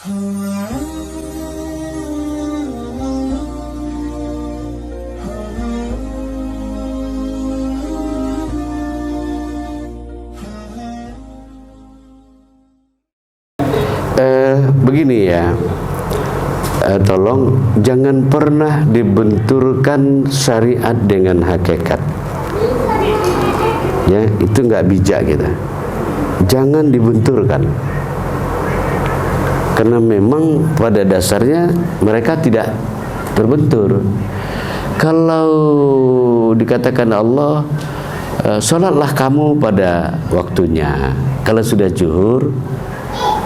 Begini ya, tolong jangan pernah dibenturkan syariat dengan hakikat. Ya, itu nggak bijak kita. Jangan dibenturkan. Karena memang pada dasarnya mereka tidak terbentur. Kalau dikatakan Allah, sholatlah kamu pada waktunya. Kalau sudah zuhur,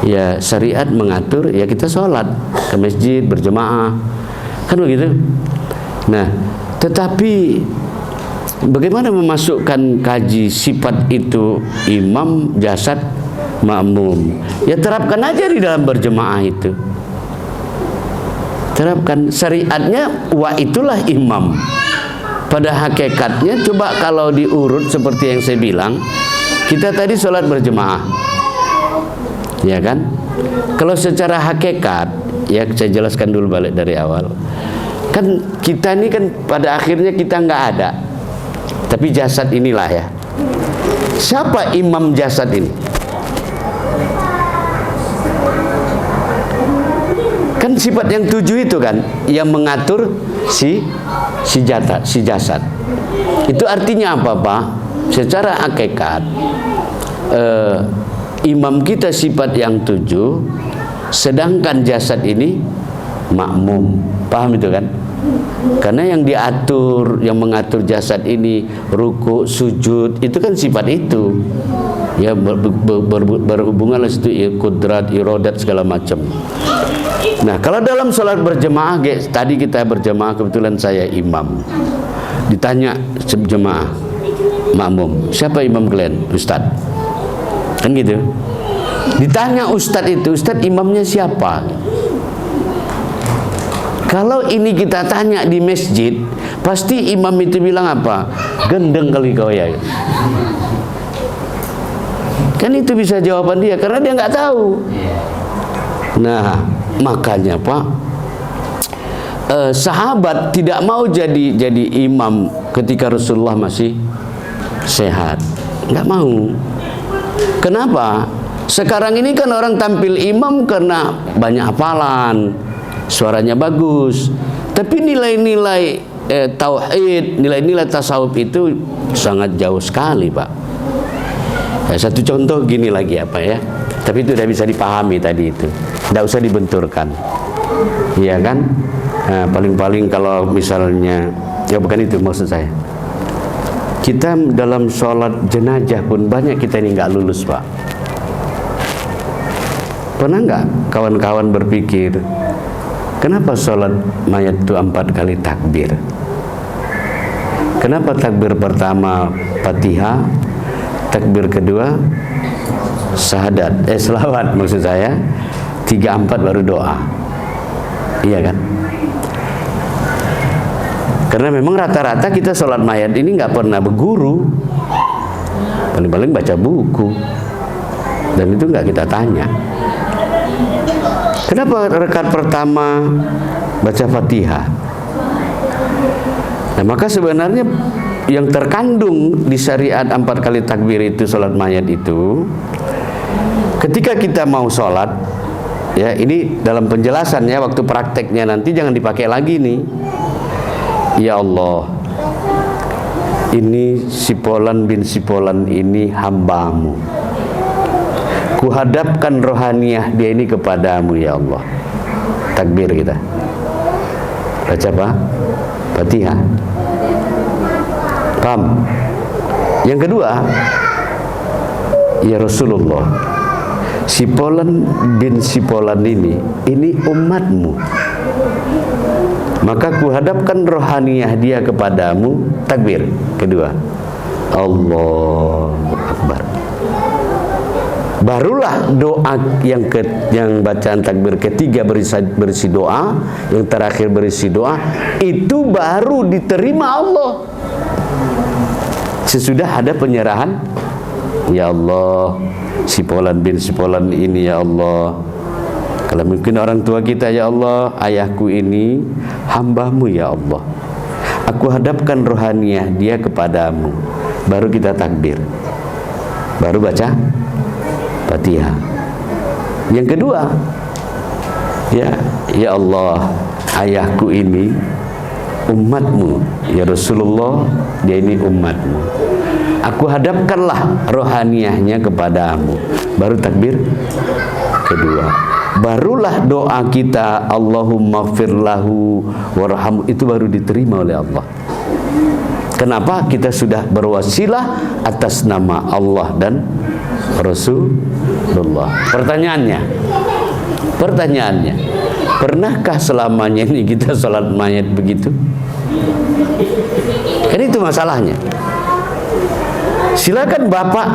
ya syariat mengatur, ya kita sholat ke masjid berjemaah, kan begitu. Nah, tetapi bagaimana memasukkan kaji sifat itu imam, jasad, makmum? Ya terapkan aja di dalam berjemaah itu. Terapkan syariatnya, wa itulah imam. Pada hakikatnya coba kalau diurut seperti yang saya bilang, kita tadi sholat berjemaah, ya kan? Kalau secara hakikat, ya saya jelaskan dulu balik dari awal. Kan kita ini kan pada akhirnya kita nggak ada, tapi jasad inilah ya. Siapa imam jasad ini? Kan sifat yang 7 itu kan yang mengatur si jasad. Itu artinya apa, Pak? Secara hakikat imam kita sifat yang 7, sedangkan jasad ini makmum. Paham itu kan? Karena yang diatur, yang mengatur jasad ini ruku, sujud, itu kan sifat itu. Ya berhubungan situ ya, kudrat, iradat segala macam. Nah, kalau dalam sholat berjemaah, tadi kita berjemaah, kebetulan saya imam. Ditanya jemaah, makmum, siapa imam kalian? Ustadz. Kan gitu. Ditanya ustadz itu, ustadz imamnya siapa? Kalau ini kita tanya di masjid, pasti imam itu bilang apa? Gendeng kali kau ya. Kan itu bisa jawaban dia, karena dia nggak tahu. Nah, makanya Pak, sahabat tidak mau jadi imam ketika Rasulullah masih sehat, nggak mau. Kenapa? Sekarang ini kan orang tampil imam karena banyak hafalan, suaranya bagus, tapi nilai-nilai tauhid, nilai-nilai tasawuf itu sangat jauh sekali, Pak. Satu contoh gini lagi apa ya? Tapi itu sudah bisa dipahami tadi itu. Tidak usah dibenturkan, iya kan? Nah, paling-paling kalau misalnya, ya bukan itu maksud saya. Kita dalam sholat jenazah pun banyak kita ini nggak lulus, Pak. Pernah nggak kawan-kawan berpikir, kenapa sholat mayat itu 4 kali takbir? Kenapa takbir pertama Fatihah, takbir kedua syahadat, selawat maksud saya, 3, 4 baru doa, iya kan? Karena memang rata-rata kita sholat mayat ini nggak pernah berguru, paling-paling baca buku, dan itu nggak kita tanya. Kenapa rakaat pertama baca Fatihah? Nah, maka sebenarnya yang terkandung di syariat 4 kali takbir itu sholat mayat itu, ketika kita mau sholat, ya ini dalam penjelasannya, waktu prakteknya nanti jangan dipakai lagi nih. Ya Allah, ini Sipolan bin Sipolan ini hambamu, kuhadapkan rohaniyah dia ini kepadamu ya Allah. Takbir kita baca apa? Fatihah. Paham? Yang kedua, ya Rasulullah, Sipolan bin Sipolan ini umatmu, maka kuhadapkan rohaniyah dia kepadamu. Takbir kedua, Allahu Akbar. Barulah doa yang bacaan takbir ketiga berisi doa, yang terakhir berisi doa, itu baru diterima Allah. Sesudah ada penyerahan, ya Allah, Sipolan bin Sipolan ini ya Allah, Kalau mungkin orang tua kita, ya Allah, ayahku ini hamba-Mu ya Allah, aku hadapkan rohaniah dia kepadamu. Baru kita takbir, baru baca Fatihah. Yang kedua, ya Allah, ayahku ini umatmu ya Rasulullah, dia ini umatmu, aku hadapkanlah rohaniahnya kepadamu. Baru takbir kedua, barulah doa kita Allahumma firlahu warhamhu, itu baru diterima oleh Allah. Kenapa? Kita sudah berwasilah atas nama Allah dan Rasulullah. Pertanyaannya, pernahkah selamanya ini kita sholat mayat begitu? Kan itu masalahnya. Silakan bapak,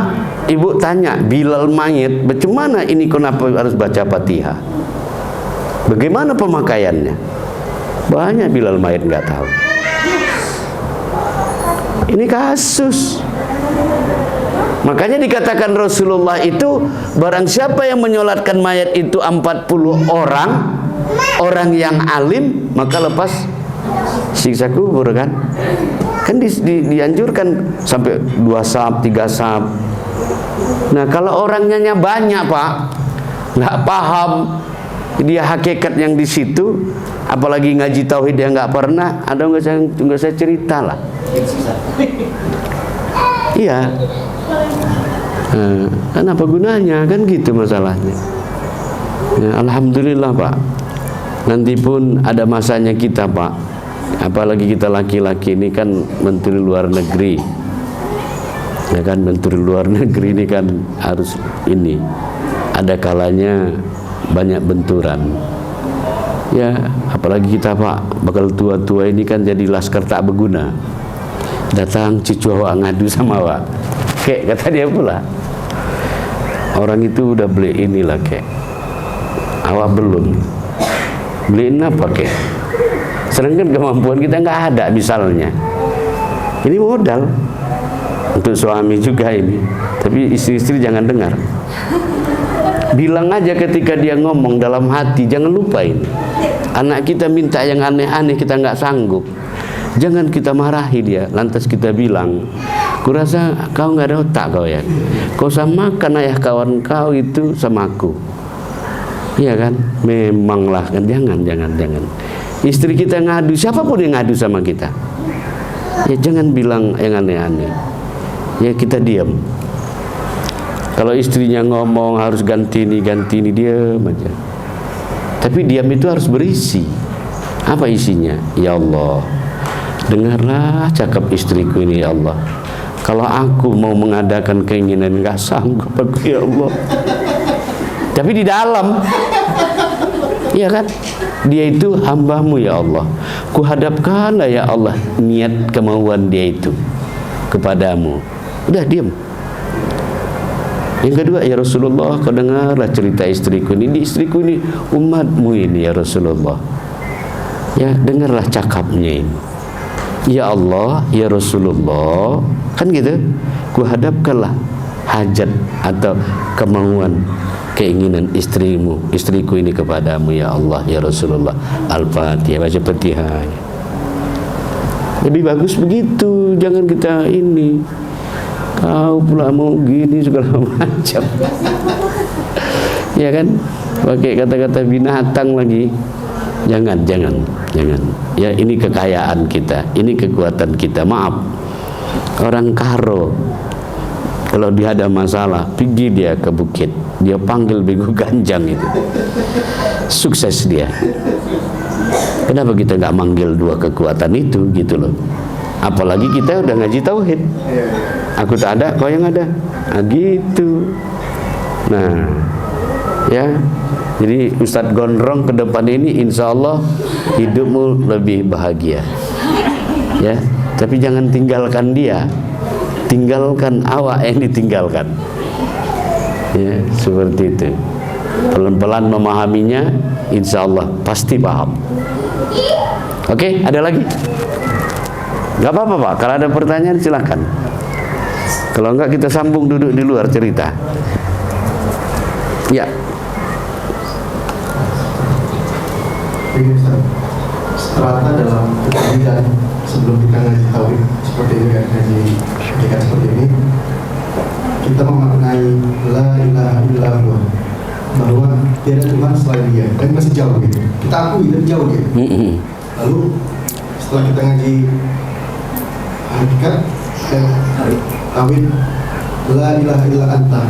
ibu tanya Bilal mayat, bagaimana ini, kenapa harus baca Fatihah? Bagaimana pemakaiannya? Banyak Bilal mayat nggak tahu. Ini kasus. Makanya dikatakan Rasulullah itu, barang siapa yang menyolatkan mayat itu 40 orang yang alim, maka lepas siksa kubur kan? Kan dianjurkan sampai 2 sab, 3 sab. Nah kalau orangnya banyak pak, nggak paham dia hakikat yang di situ, apalagi ngaji tauhid dia nggak pernah, ada nggak saya cerita lah. Iya. Kan apa gunanya, kan gitu masalahnya. Ya, alhamdulillah pak, nanti pun ada masanya kita pak, apalagi kita laki-laki ini kan menteri luar negeri, ya kan, menteri luar negeri ini kan harus ini, ada kalanya banyak benturan. Ya apalagi kita pak, bakal tua-tua ini kan jadi laskar tak berguna. Datang cucu awak ngadu sama awak, kek kata dia pula, orang itu udah beli inilah kek, awak belum. Beliin apa kek? Sedangkan kemampuan kita nggak ada misalnya. Ini modal untuk suami juga ini, tapi istri-istri jangan dengar. Bilang aja ketika dia ngomong dalam hati, jangan lupa ini. Anak kita minta yang aneh-aneh, kita nggak sanggup. Jangan kita marahi dia, lantas kita bilang, kurasa kau nggak ada otak kau ya, kau samakan ayah kawan kau itu sama aku. Iya kan? Memanglah kan, jangan. Istri kita ngadu, siapapun yang ngadu sama kita, ya jangan bilang yang aneh-aneh. Ya kita diam. Kalau istrinya ngomong harus ganti ini diam aja. Tapi diam itu harus berisi. Apa isinya? Ya Allah, dengarlah cakap istriku ini ya Allah. Kalau aku mau mengadakan keinginan nggak sanggup aku ya Allah. Tapi di dalam, iya kan? Dia itu hamba-Mu ya Allah. Kuhadapkanlah ya Allah niat kemauan dia itu kepadamu. Udah diam. Yang kedua, ya Rasulullah, kau dengarlah cerita istriku ini. Istriku ini umat-Mu ini ya Rasulullah. Ya dengarlah cakapnya ini. Ya Allah, ya Rasulullah, kan gitu. Kuhadapkanlah hajat atau kemauan, keinginan istriku ini kepadamu ya Allah, ya Rasulullah. Al-Fatihah, baca Fatihah. Lebih bagus begitu, jangan kita ini, kau pula mau gini segala macam. Ya kan, pakai kata-kata binatang lagi. Jangan. Ya ini kekayaan kita, ini kekuatan kita. Maaf, orang karo kalau dia ada masalah, pergi dia ke bukit, dia panggil bego ganjang itu, sukses dia. Kenapa kita nggak manggil dua kekuatan itu gitu loh? Apalagi kita udah ngaji tauhid. Aku tak ada, kau yang ada. Nah, gitu. Nah, ya. Jadi Ustadz Gondrong ke depan ini insya Allah hidupmu lebih bahagia. Ya, tapi jangan tinggalkan dia. Tinggalkan awak yang ditinggalkan. Ya, seperti itu. Pelan-pelan memahaminya, insya Allah pasti paham. Oke, ada lagi? Gak apa-apa Pak, kalau ada pertanyaan silakan. Kalau enggak kita sambung duduk di luar cerita. Ya. ini Ustaz, strata dalam ketahuan sebelum kita ngaji tauhid seperti ini kan, ngaji hakikat seperti ini, kita memaknai la ilaha illallah, bahwa tiada Tuhan selain Dia, dan masih jauh gitu. Kita akui dan jauh dia. Lalu setelah kita ngaji hakikat dan tauhid la ilaha illa anta,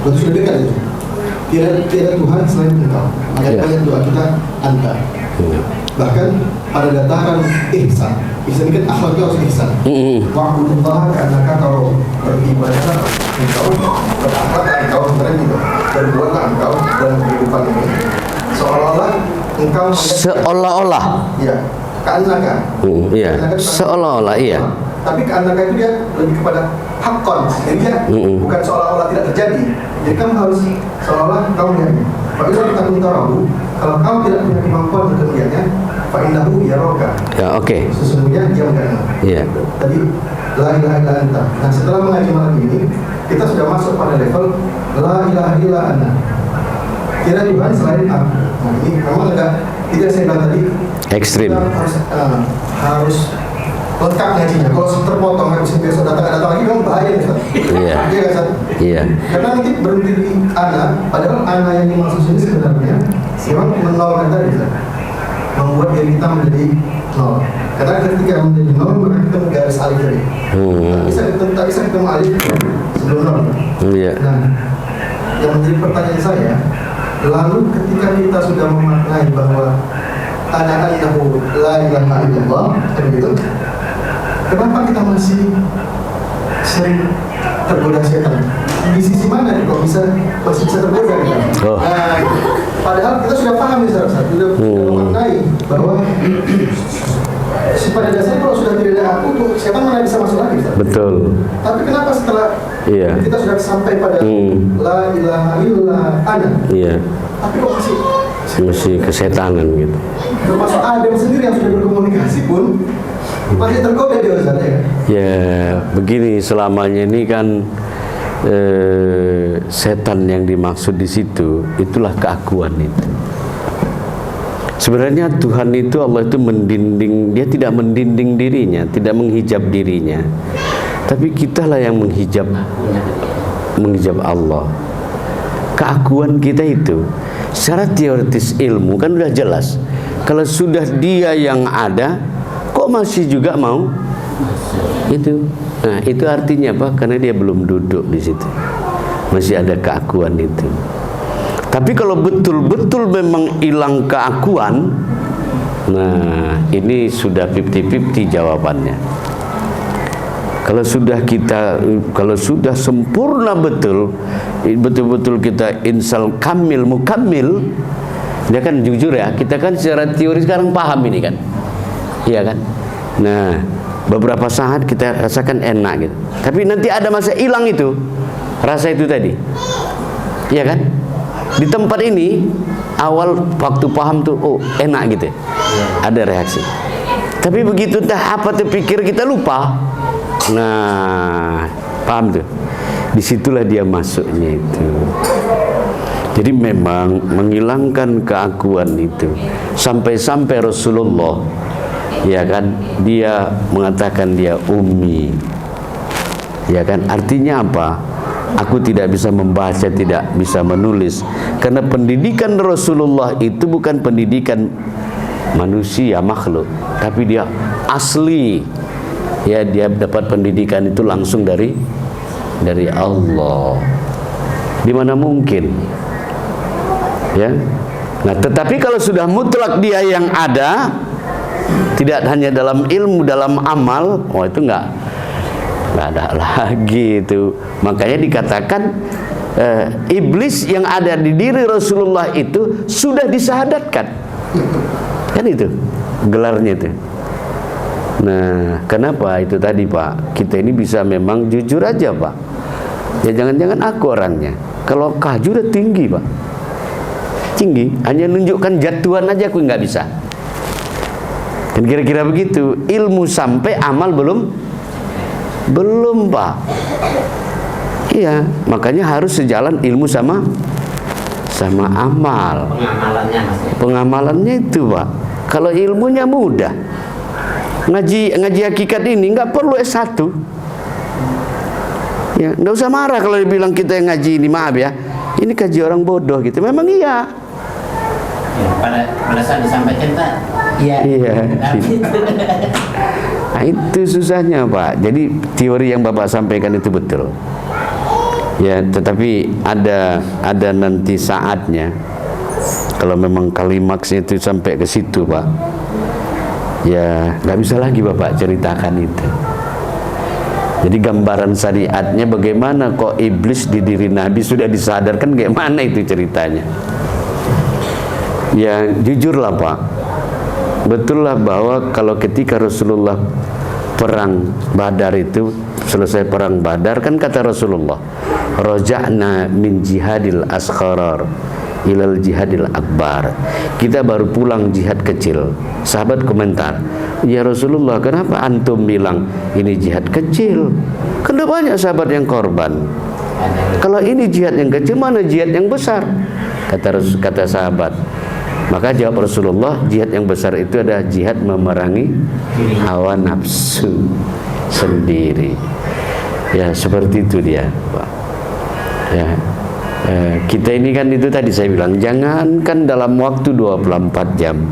berarti sudah dekat itu. Tiada Tuhan selain Engkau. Ayat-ayat doa kita anta. Bahkan pada dataran ihsan kan akhlaknya harus ihsan. Wa'budullaha ka'annaka tarahu, beribadah engkau, berakhlak engkau sebenarnya gitu, berbuatlah engkau dalam kehidupan ini seolah-olah engkau seolah-olah. Iya, ka'annaka. Iya. Seolah-olah, iya. Tapi ka'annaka itu dia lebih kepada hakon. Jadi dia bukan seolah-olah tidak terjadi. Jadi kamu harus seolah-olah engkau melihatnya. Fa'idha takun tarahu, kalau kamu tidak punya kemampuan untuk melihatnya, fa'indahu yaraka. Ya, oke. Sesungguhnya dia melihatmu. Iya. Tadi la ilaha illa anta. Nah, setelah mengaji malam ini, kita sudah masuk pada level la ilaha illa anta. Tiada Tuhan selain aku. Nah, ini memang agak tidak saya bilang tadi ekstrim. Kita harus lengkap ngajinya. Kalau terpotong habis besok datang lagi memang bahaya Ustaz. Iya. Iya kan Ustaz? Iya. Karena nanti berhenti di ana, padahal ana yang dimaksud sini sebenarnya memang menolkan tadi Ustaz. Membuat diri kita menjadi nol. Karena ketika menjadi nol maka kita menggaris alif tadi. Tak bisa ketemu alif sebelum nol. Iya. Nah, yang menjadi pertanyaan saya, lalu ketika kita sudah memaknai bahwa annahu la ilaha illallah, begitu, kenapa kita masih sering tergoda setan? Di sisi mana kok masih bisa tergoda kita? Nah, padahal kita sudah paham nih sudah memaknai bahwa pada dasarnya kalau sudah tidak ada aku tuh setan mana bisa masuk lagi Ustaz? Betul. Tapi kenapa setelah kita sudah sampai pada la ilaha illa ana, tapi kok masih kesetanan gitu. Termasuk Adam sendiri yang sudah berkomunikasi pun masih tergoda dia Ustaz ya? Ya, begini, selamanya ini kan setan yang dimaksud di situ itulah keakuan itu. Sebenarnya Tuhan itu, Allah itu mendinding, dia tidak mendinding dirinya, tidak menghijab dirinya, tapi kitalah yang menghijab Allah. Keakuan kita itu secara teoritis ilmu kan udah jelas. Kalau sudah dia yang ada, kok masih juga mau itu? Nah, itu artinya apa? Karena dia belum duduk di situ, masih ada keakuan itu. Tapi kalau betul-betul memang hilang keakuan, nah ini sudah 50-50 jawabannya. Kalau sudah sempurna betul-betul kita insal kamil mukamil, dia kan jujur ya, kita kan secara teori sekarang paham ini kan, iya kan. Nah, beberapa saat kita rasakan enak gitu, tapi nanti ada masa hilang itu rasa itu tadi, iya kan. Di tempat ini awal waktu paham tuh, oh enak gitu, ada reaksi. Tapi begitu apa terpikir kita lupa. Nah, paham tuh? Disitulah dia masuknya itu. Jadi memang menghilangkan keakuan itu. Sampai-sampai Rasulullah, ya kan, dia mengatakan dia ummi, ya kan. Artinya apa? Aku tidak bisa membaca, tidak bisa menulis. Karena pendidikan Rasulullah itu bukan pendidikan manusia, makhluk, tapi dia asli. Ya, dia dapat pendidikan itu langsung dari Allah. Di mana mungkin? Ya. Nah, tetapi kalau sudah mutlak dia yang ada, tidak hanya dalam ilmu, dalam amal, itu enggak ada lagi itu. Makanya dikatakan iblis yang ada di diri Rasulullah itu sudah disahadatkan, kan itu gelarnya itu. Nah, kenapa itu tadi Pak? Kita ini bisa memang jujur aja Pak. Ya jangan-jangan aku orangnya. Kalau kaju udah tinggi Pak, tinggi. Hanya nunjukkan jatuhan aja aku nggak bisa. Dan kira-kira begitu. Ilmu sampai amal belum Pak. Iya, makanya harus sejalan ilmu sama amal. Pengamalannya itu Pak. Kalau ilmunya mudah. Ngaji hakikat ini nggak perlu S1. Ya, nggak usah marah kalau dibilang kita yang ngaji ini, maaf ya. Ini kaji orang bodoh gitu. Memang iya. Ya, pada saat disampaikan Pak, iya. Iya. Nah, itu susahnya Pak. Jadi teori yang Bapak sampaikan itu betul. Ya, tetapi ada nanti saatnya. Kalau memang klimaksnya itu sampai ke situ Pak, ya nggak bisa lagi Bapak ceritakan itu. Jadi gambaran syariatnya bagaimana kok iblis di diri Nabi sudah disadarkan, gimana itu ceritanya? Ya jujurlah Pak, betul lah bahwa kalau ketika Rasulullah perang Badar itu, selesai perang Badar kan kata Rasulullah, roja'na min jihadil asgharar ilal jihadil akbar. Kita baru pulang jihad kecil. Sahabat komentar, ya Rasulullah, kenapa antum bilang ini jihad kecil? Kan ada banyak sahabat yang korban. Kalau ini jihad yang kecil, mana jihad yang besar? Kata sahabat. Maka jawab Rasulullah, jihad yang besar itu adalah jihad memerangi hawa nafsu sendiri. Ya seperti itu dia Pak. Ya, kita ini kan itu tadi saya bilang, jangankan dalam waktu 24 jam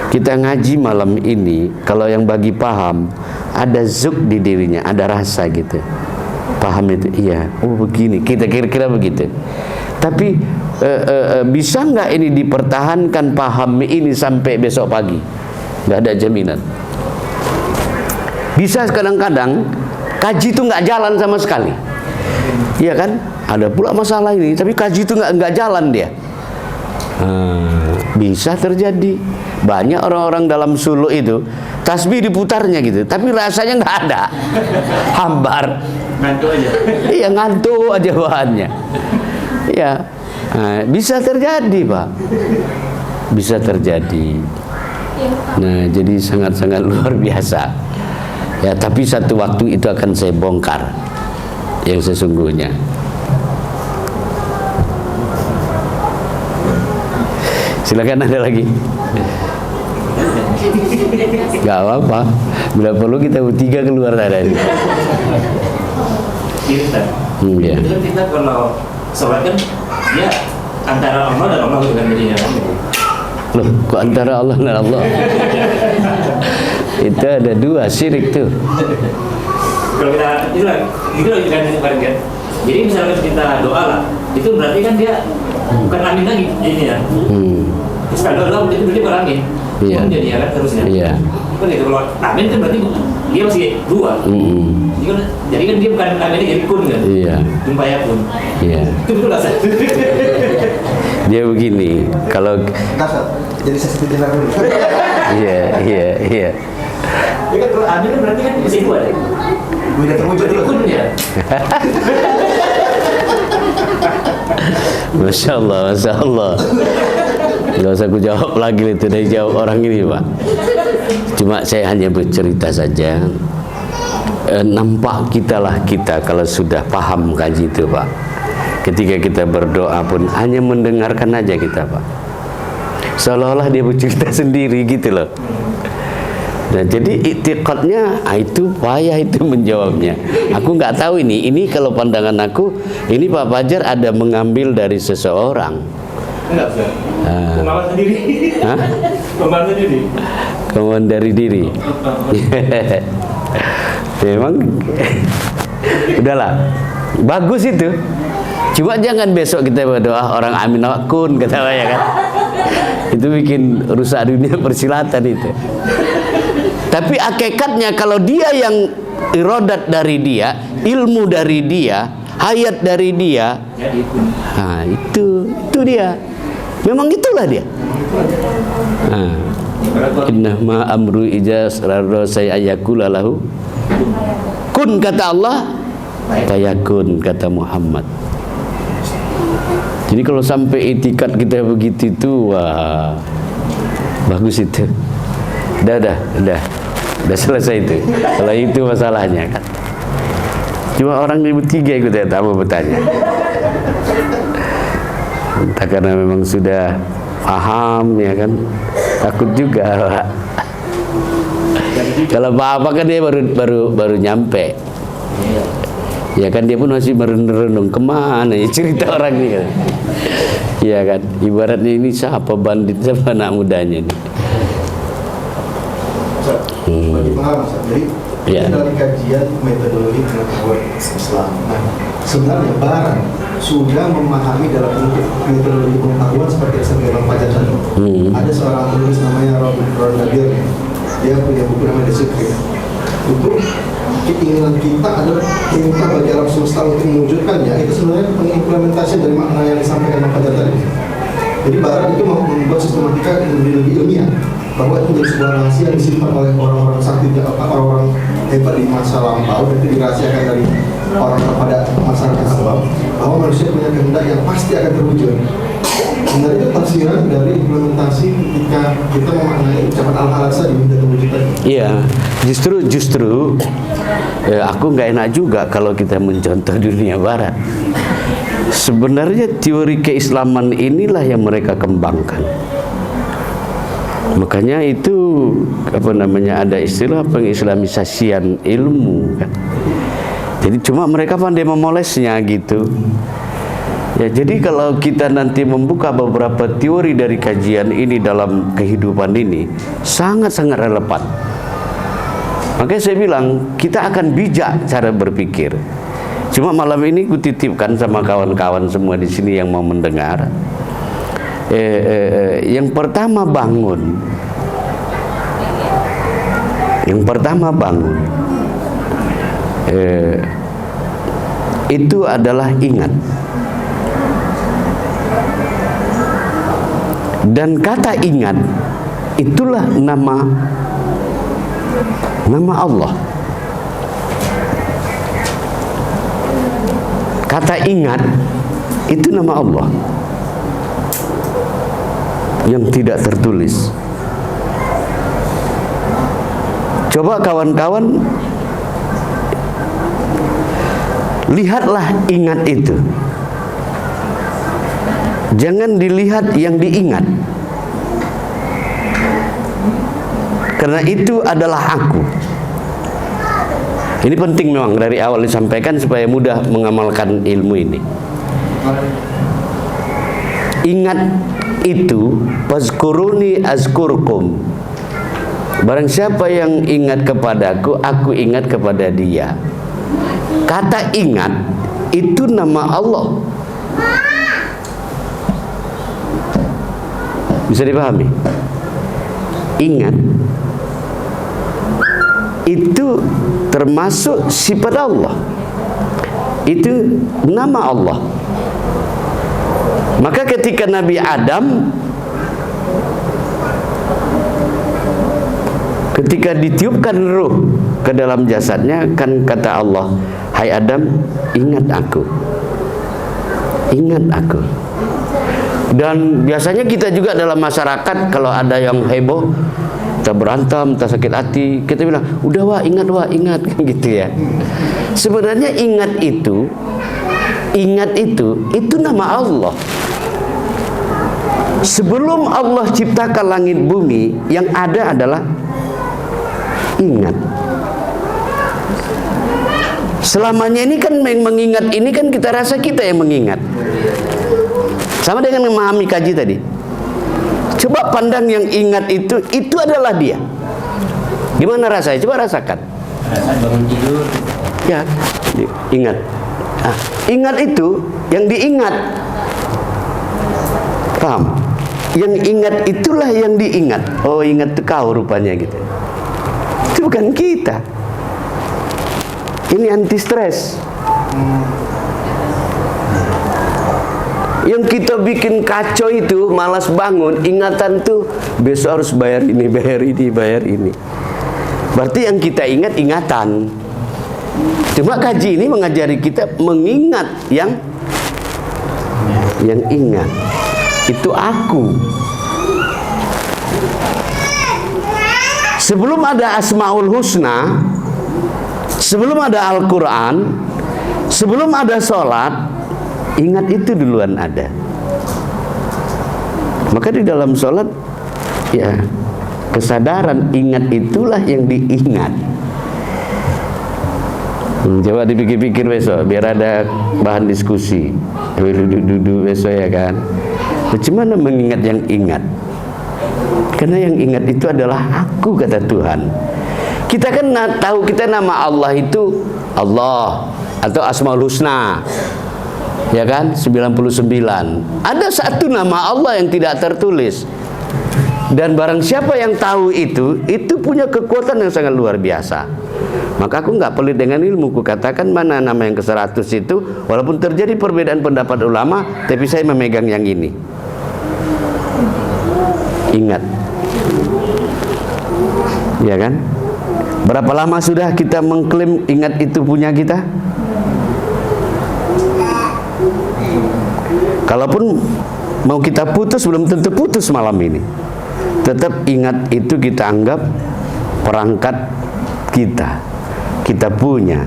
kita ngaji malam ini, kalau yang bagi paham ada zuk di dirinya, ada rasa gitu, paham itu, iya, oh begini, kita kira-kira begitu. Tapi bisa nggak ini dipertahankan paham ini sampai besok pagi? Nggak ada jaminan. Bisa kadang-kadang kaji itu nggak jalan sama sekali, iya kan? Ada pula masalah ini, tapi kaji itu nggak jalan dia. Bisa terjadi. Banyak orang-orang dalam suluk itu tasbih diputarnya gitu, tapi rasanya nggak ada, hambar. Ngantuk aja. Iya, ngantuk aja bahannya. Iya, bisa terjadi Pak, bisa terjadi. Nah, jadi sangat-sangat luar biasa. Ya, tapi satu waktu itu akan saya bongkar yang sesungguhnya. Silakan, ada lagi. Gak apa-apa, bila perlu kita bertiga keluar dari ini. Kita, Ya. itu kan kita kalau sholat kan dia antara Allah dan Allah bukan dirinya. Loh, kok antara Allah dan Allah? Itu ada dua, syirik tuh. Kalau kita itu lagi kan kemarin kan. Jadi misalkan kita doa lah, itu berarti kan dia bukan amin lagi ini ya. Terus kalau doa itu berarti beramin. Iya. Jadi ya kan terusnya. Iya. Kan itu kalau amin kan berarti dia masih dua. Jadi kan dia bukan amin, jadi kun kan. Iya. Tumpaya pun. Iya. Itu betul lah. Dia begini, kalau jadi sensitif dengar dulu. iya. Ya kan kalau amin kan berarti kan masih dua deh. Udah terwujud Berarti dulu. kun ya. Masya Allah. Gak usah aku jawab lagi itu, dari jawab orang ini Pak. Cuma saya hanya bercerita saja. Nampak kita kalau sudah paham kaji itu Pak. Ketika kita berdoa pun hanya mendengarkan aja kita Pak. Seolah-olah dia bercerita sendiri gitu loh. Nah, jadi i'tiqadnya itu payah itu menjawabnya. Aku nggak tahu ini kalau pandangan aku, ini Pak Fajar ada mengambil dari seseorang. Enggak, Ustaz. Pengalaman sendiri. Hah? Pengalaman sendiri. Kemauan dari diri. Memang udahlah. Bagus itu. Cuma jangan besok kita berdoa orang amin kun kata saya kan. Itu bikin rusak dunia persilatan itu. Tapi hakikatnya kalau dia yang irodat dari dia, ilmu dari dia, hayat dari dia, nah itu dia. Memang itulah dia. Nah, inna ma amru ijaz rarra sayakula lahu kun kata Allah, fayakun kata Muhammad. Jadi kalau sampai itikat kita begitu itu, wah bagus itu. Udah selesai itu. Kalau itu masalahnya kan. Cuma orang ini bertiga ikut tak mau bertanya. Entah karena memang sudah paham ya kan, takut juga Pak. Kalau apa kan dia baru nyampe ya kan, dia pun masih merenung-renung kemana ya cerita orang ini kan. Ya kan, ibaratnya ini siapa bandit siapa anak mudanya nih. Bagi pengalaman, jadi Ya. dalam kajian metodologi pengetahuan Islam. Nah, sebenarnya Barat sudah memahami dalam bentuk metodologi pengetahuan seperti yang disampaikan Bang Fajar tadi. Ada seorang penulis namanya Ron Nadir, dia punya buku namanya The Secret. Itu keinginan kita adalah minta bagi alam semesta untuk mewujudkannya. Itu sebenarnya pengimplementasi dari makna yang disampaikan Bang Fajar tadi. Jadi Barat itu membuat sistematika yang lebih ilmiah, bahwa itu menjadi sebuah rahasia yang disimpan oleh orang-orang sakti, orang-orang hebat di masa lampau, dan itu dirahasiakan dari orang kepada masyarakat awam, bahwa manusia punya kehendak yang pasti akan terwujud. Sebenarnya itu tafsiran dari implementasi ketika kita memaknai ucapan Al-Halasa di minta terwujudan. Iya, justru aku nggak enak juga kalau kita mencontoh dunia Barat. Sebenarnya teori keislaman inilah yang mereka kembangkan. Makanya itu apa namanya, ada istilah pengislamisasian ilmu kan. Jadi cuma mereka pandai memolesnya gitu. Ya, jadi kalau kita nanti membuka beberapa teori dari kajian ini dalam kehidupan ini sangat-sangat relevan. Makanya saya bilang kita akan bijak cara berpikir. Cuma malam ini kutitipkan sama kawan-kawan semua di sini yang mau mendengar. Yang pertama bangun. Itu adalah ingat. Dan kata ingat itulah nama Allah. Kata ingat itu nama Allah yang tidak tertulis. Coba kawan-kawan lihatlah ingat itu. Jangan dilihat yang diingat. Karena itu adalah aku. Ini penting memang dari awal disampaikan supaya mudah mengamalkan ilmu ini. Ingat itu, fazkuruni azkurkum. Barang siapa yang ingat kepadaku, aku ingat kepada dia. Kata ingat itu nama Allah. Bisa dipahami? Ingat itu termasuk sifat Allah. Itu nama Allah. Maka ketika Nabi Adam ketika ditiupkan ruh ke dalam jasadnya, kan kata Allah, hai Adam, ingat aku. Ingat aku. Dan biasanya kita juga dalam masyarakat kalau ada yang heboh, kita berantem, kita sakit hati, kita bilang, udah wah ingat gitu ya. Sebenarnya ingat itu nama Allah. Sebelum Allah ciptakan langit bumi, yang ada adalah ingat. Selamanya ini kan mengingat ini kan kita rasa kita yang mengingat. Sama dengan memahami kaji tadi. Coba pandang yang ingat itu adalah dia. Gimana rasanya? Coba rasakan. Perasaan bangun tidur. Ya, ingat. Nah, ingat itu yang diingat. Paham? Yang ingat itulah yang diingat. Oh, ingat itu kau rupanya gitu. Itu bukan kita. Ini anti stres. Yang kita bikin kacau itu malas bangun, ingatan tuh besok harus bayar ini, bayar ini. Berarti yang kita ingat ingatan. Cuma kaji ini mengajari kita mengingat yang ingat. Itu aku. Sebelum ada Asmaul Husna, sebelum ada Al-Quran, sebelum ada sholat, ingat itu duluan ada. Maka di dalam sholat ya kesadaran ingat itulah yang diingat. Coba dipikir-pikir besok biar ada bahan diskusi. Duduk-duduk besok ya kan. Bagaimana mengingat yang ingat? Karena yang ingat itu adalah aku, kata Tuhan. Kita kan tahu kita nama Allah itu Allah atau Asmaul Husna. Ya kan? 99. Ada satu nama Allah yang tidak tertulis. Dan barang siapa yang tahu itu punya kekuatan yang sangat luar biasa. Maka aku nggak pelit dengan ilmu, ku katakan mana nama yang ke-100 itu, walaupun terjadi perbedaan pendapat ulama, tapi saya memegang yang ini. Ingat. Ya kan? Berapa lama sudah kita mengklaim ingat itu punya kita? Kalaupun mau kita putus, belum tentu putus malam ini. Tetap ingat itu kita anggap perangkat kita punya.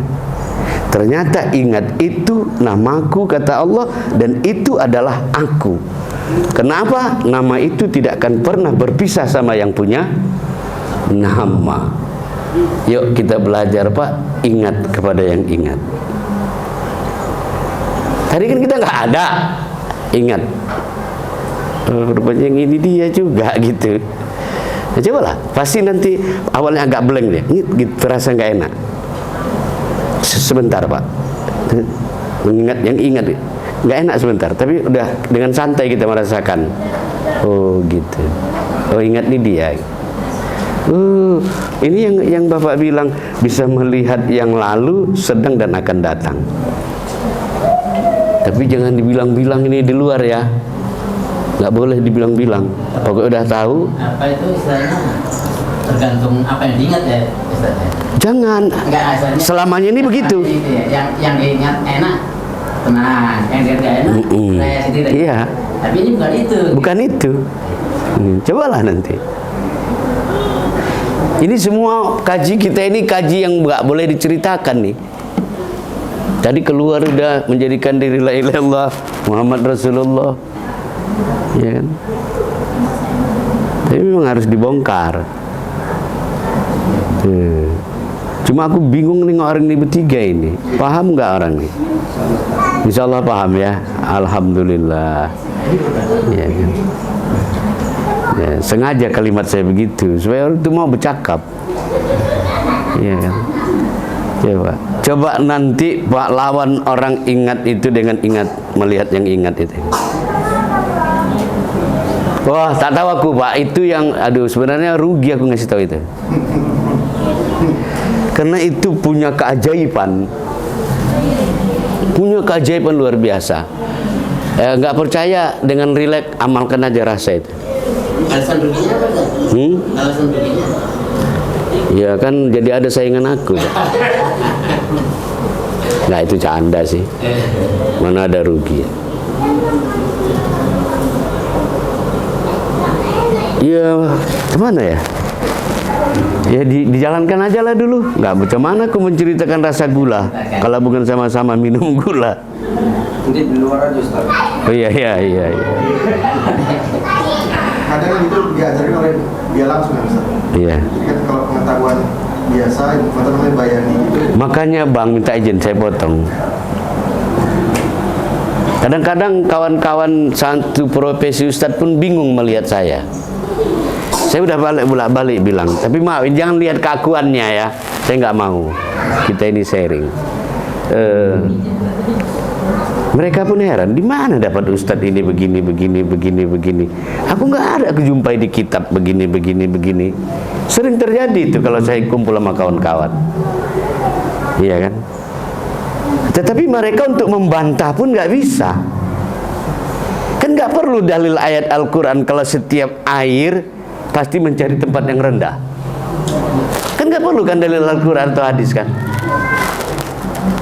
Ternyata ingat itu namaku, kata Allah, dan itu adalah aku. Kenapa? Nama itu tidak akan pernah berpisah sama yang punya nama. Yuk kita belajar, Pak, ingat kepada yang ingat. Tadi kan kita nggak ada, ingat. Rupanya yang ini dia juga gitu. Nah, cobalah, pasti nanti awalnya agak blank deh, gitu, terasa nggak enak. Sebentar, Pak, mengingat yang ingat, nggak enak sebentar, tapi udah dengan santai kita merasakan. Oh gitu, oh ingat nih dia. Ini yang Bapak bilang bisa melihat yang lalu, sedang dan akan datang. Tapi jangan dibilang-bilang ini di luar ya. Nggak boleh dibilang-bilang. Pokoknya udah tahu. Apa itu istilahnya? Tergantung apa yang diingat ya, istilahnya. Jangan. Enggak, asalnya, selamanya ini begitu. Yang diingat enak, tenang. Yang diingat nggak enak, saya sendiri. Iya. Tapi ini bukan itu. Bukan itu. Cobalah nanti. Ini semua kaji kita ini kaji yang nggak boleh diceritakan nih. Tadi keluar udah menjadikan diri la ilaha illallah Muhammad Rasulullah. Ya kan? Tapi memang harus dibongkar. Cuma aku bingung nih orang ini bertiga ini. Paham nggak orang ini? Insya Allah paham ya. Alhamdulillah. Ya kan? Ya, sengaja kalimat saya begitu supaya orang itu mau bercakap. Iya kan? Coba nanti Pak lawan orang ingat itu dengan ingat, melihat yang ingat itu. Wah, tak tahu aku, Pak, itu yang aduh sebenarnya rugi aku ngasih tahu itu. Karena itu punya keajaiban. Punya keajaiban luar biasa. Nggak percaya, dengan rileks amalkan aja rasa itu. Alasan ruginya apa? Alasan ruginya? Ya kan jadi ada saingan aku. Nah itu canda sih. Mana ada rugi. Ya gimana ya? Ya dijalankan aja lah dulu. Nggak bagaimana aku menceritakan rasa gula kalau bukan sama-sama minum gula. Nanti di luar aja, Ustaz. Oh iya. Kadang itu diajarin oleh dia langsung ya, Ustaz. Iya. Jadi kan kalau pengetahuan biasa, apa namanya bayani itu. Makanya Bang minta izin saya potong. Kadang-kadang kawan-kawan satu profesi Ustadz pun bingung melihat saya. Saya udah bolak-balik bilang, tapi maaf jangan lihat keakuannya ya. Saya nggak mau. Kita ini sharing. Mereka pun heran, di mana dapat Ustadz ini begini. Aku nggak ada aku jumpai di kitab begini. Sering terjadi itu kalau saya kumpul sama kawan-kawan. Iya kan? Tetapi mereka untuk membantah pun nggak bisa. Kan nggak perlu dalil ayat Al-Quran kalau setiap air pasti mencari tempat yang rendah. Kan nggak perlu kan dalil Al-Quran atau hadis kan?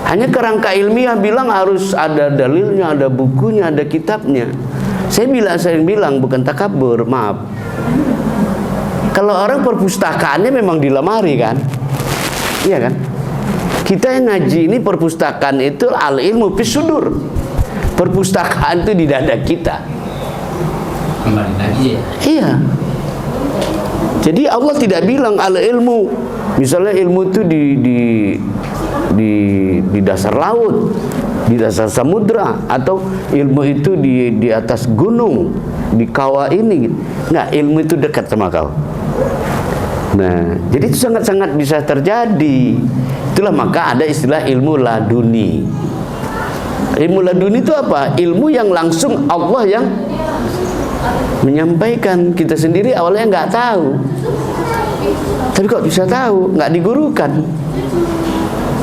Hanya kerangka ilmiah bilang harus ada dalilnya, ada bukunya, ada kitabnya. Saya bilang bukan takabur, maaf. Kalau orang perpustakaannya memang di lemari kan? Iya kan? Kita yang ngaji ini perpustakaan itu al-ilmu fis sudur. Perpustakaan itu di dada kita. Kembali lagi ya. Iya. Jadi Allah tidak bilang al ilmu, misalnya ilmu itu di dasar laut, di dasar samudra, atau ilmu itu di atas gunung, di kawah ini. Nggak, ilmu itu dekat sama kau. Nah, jadi itu sangat-sangat bisa terjadi. Itulah maka ada istilah ilmu laduni. Ilmu laduni itu apa? Ilmu yang langsung Allah yang menyampaikan. Kita sendiri awalnya nggak tahu, tapi kok bisa tahu? Nggak digurukan.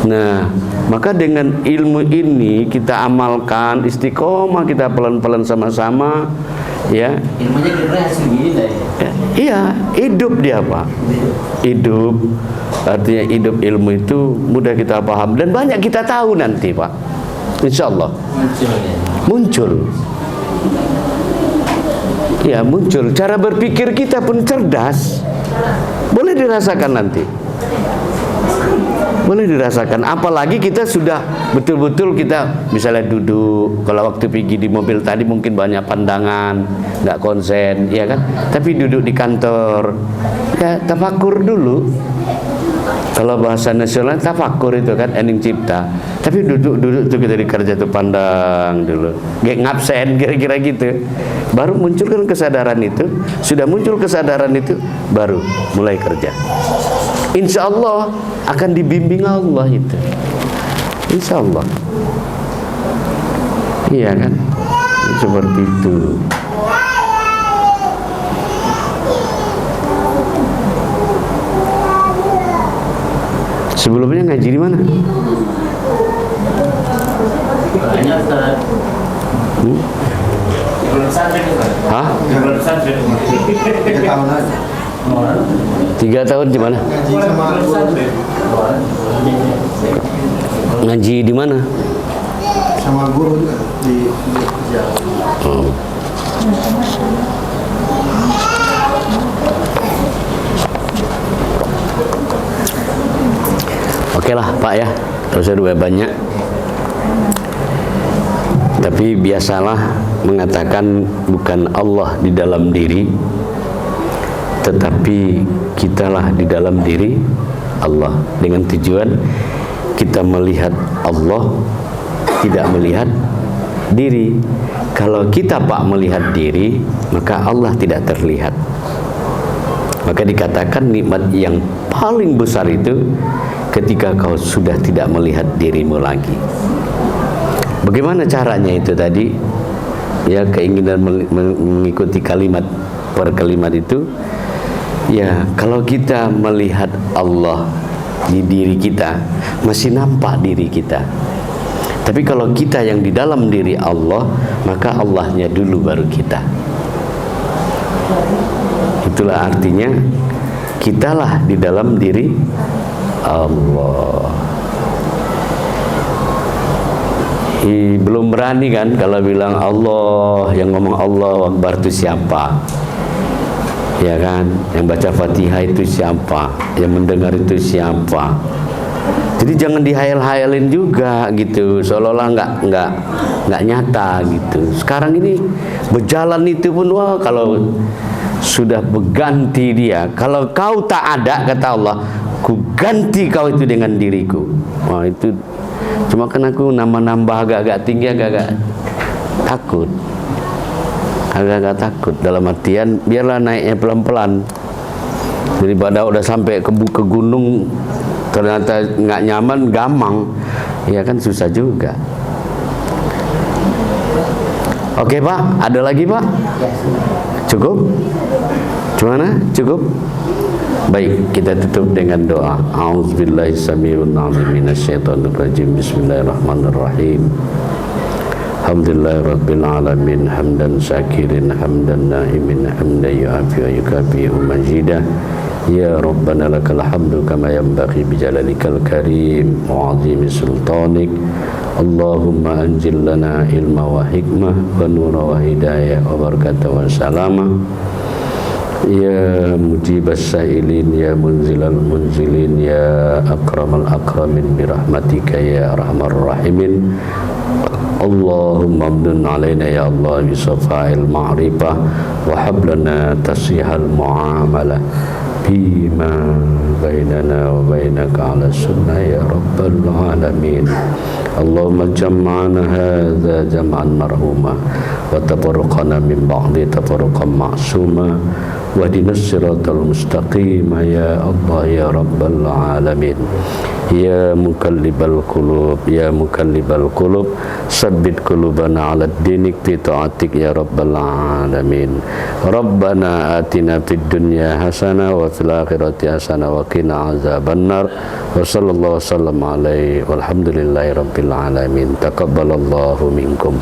Nah, maka dengan ilmu ini kita amalkan, istiqomah, kita pelan-pelan sama-sama, ya. Ilmunya kira-kira segini lah ya. Iya, hidup dia Pak. Hidup, artinya hidup ilmu itu mudah kita paham dan banyak kita tahu nanti Pak. Insya Allah muncul. Ya, muncul. Cara berpikir kita pun cerdas. Boleh dirasakan nanti. Boleh dirasakan. Apalagi kita sudah betul-betul kita misalnya duduk. Kalau waktu pergi di mobil tadi mungkin banyak pandangan, nggak konsen, ya kan? Tapi duduk di kantor, ya tafakur dulu. Kalau bahasa nasional tafakur itu kan ening cipta. Tapi duduk tuh kita di kerja tuh pandang dulu. Gak ngabsen kira-kira gitu. Baru muncul kan kesadaran itu. Sudah muncul kesadaran itu, baru mulai kerja. Insya Allah akan dibimbing Allah itu. Insya Allah. Iya kan? Seperti itu. Sebelumnya ngaji di mana? Banyak Ustaz. Belum pesantren Ustaz. Hah? Belum pesantren. 3 tahun aja. 3 tahun di mana? Ngaji sama Belum pesantren. Ngaji di mana? sama guru juga di Jawa. Oh. Oke lah Pak ya, kalau saya udah banyak. Tapi biasalah mengatakan bukan Allah di dalam diri, tetapi kitalah di dalam diri Allah, dengan tujuan kita melihat Allah, tidak melihat diri. Kalau kita Pak melihat diri, maka Allah tidak terlihat. Maka dikatakan nikmat yang paling besar itu ketika kau sudah tidak melihat dirimu lagi. Bagaimana caranya itu tadi? Ya, keinginan mengikuti kalimat per kalimat itu. Ya, kalau kita melihat Allah di diri kita, masih nampak diri kita. Tapi kalau kita yang di dalam diri Allah, maka Allahnya dulu baru kita. Itulah artinya kitalah di dalam diri Allah. Belum berani kan kalau bilang Allah, yang ngomong Allah Akbar itu siapa? Ya kan, yang baca Fatihah itu siapa? Yang mendengar itu siapa? Jadi jangan dihayal-hayalin juga gitu, seolah-olah nggak nyata gitu. Sekarang ini berjalan itu pun, wah, kalau sudah berganti dia, kalau kau tak ada, kata Allah, ku ganti kau itu dengan diriku. Wah, itu cuma kan aku nambah agak-agak tinggi, agak-agak takut. Agak-agak takut dalam artian biarlah naiknya pelan-pelan. Daripada udah sampai ke gunung ternyata nggak nyaman, gampang, ya kan susah juga. Oke Pak, ada lagi Pak? Cukup? Gimana? Cukup? Baik, kita tutup dengan doa. A'udzubillahi samii'ul 'aliim minasyaitonir rajim. Bismillahirrahmanirrahim. Alhamdulillahirabbil alamin, hamdan syakirin, hamdan na'imin, hamdan yu'afi wa yukafi'u majidah. Ya Rabbana lakal hamdu kama yanbaghi bijalalikal karim wa 'azimi sultanik. Allahumma anzil lana ilma wa hikmah wa nura wa hidayah wa barakatah wa salamah. Ya mujibas sa'ilin, ya munzilal munzilin, ya akramal akramin birahmatika ya arhamar rahimin. Allahumma abdun alaina ya Allah bisafa'il ma'rifah wa hablana tasihal mu'amalah bima bainana wa bainaka ala sunnah ya rabbal alamin. Allahumma jam'ana hadha jam'an marhuma wa tafarraqana min ba'di tafarruqan ma'suma wahdina siratal mustaqim ya Allah ya rabbal alamin. Ya mukallibal qulub ya mukallibal qulub sabbit qulubana ala dinik fi ta'atik ya rabbal alamin. Rabbana atina fid dunya hasanah wa fil akhirati hasanah wa qina azabannar. Wa sallallahu wasallam alaihi walhamdulillahi rabbil alamin. Taqabbalallahu minkum.